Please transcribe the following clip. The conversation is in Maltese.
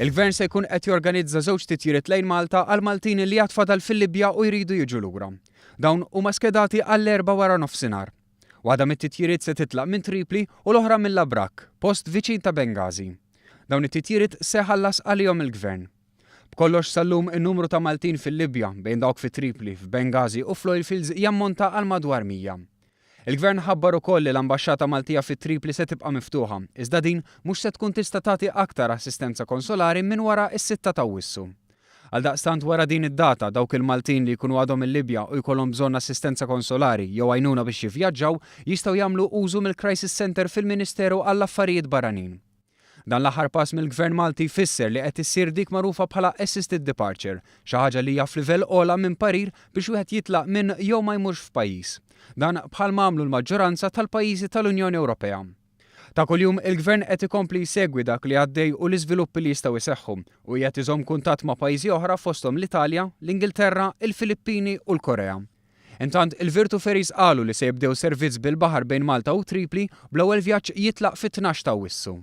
Il-Gvern se jkun qed jorganizza żewġ titjiriet lejn Malta għal Maltini li jatfadal fil-Libja u jridu jiġu lura. Dawn huma skedati għall-4 wara nofsinhar. Waħda mit-titjiriet se titlaq minn Tripli u l-oħra minn Labrak, post viċin ta' Benghazi. Dawn it-titjiriet se ħallas għalihom il-Gvern. B'kollox sal-lum in-numru ta' Maltin fil-Libja bejn dawk fi Tripli, f'Benghazi u fl-Oilfields jammonta għal madwar 100. Il-Gvern ħabbar ukoll li l-ambaxxata Maltija fi Tripli se tibqa' miftuħa, iżda din mhux se tkun tista' tagħti aktar assistenza konsolari minn wara s-6 ta' Awwissu. Għaldaqstant wara din id-data dawk il-Maltin li jkunu għadhom il-Libja u jkollhom bżonn assistenza konsolari jew għajnuna biex jivvjaġġaw jistgħu jagħmlu użu mill-Crisis Center fil-Ministeru għall-Affarijiet Barranin. Dan l-aħħar pass mill-Gvern Malti jfisser li qed issir dik magħrufa bħala assisted departure, xi ħaġa li hija f'livell ogħla minn parir biex wieħed jitlaq minn jew ma jmurx f'pajjiż. Dan bħal għamlu l-maġġoranza tal-pajjiżi tal-Unjoni Ewropea. Ta' kuljum il-Gvern qed ikompli jsegwi dak li għaddej u l-iżviluppi li jistgħu jseħħu u qiegħed iżomm kuntatt ma' pajjiżi oħra fosthom l-Italja, l-Ingilterra, il-Filippini u l-Korea. Intant il-Virtu Ferries qalu li se jibdew servizz bil-baħar bejn Malta u Tripli bl-ewwel vjaġġ jitlaq fit-12 ta' Awwissu.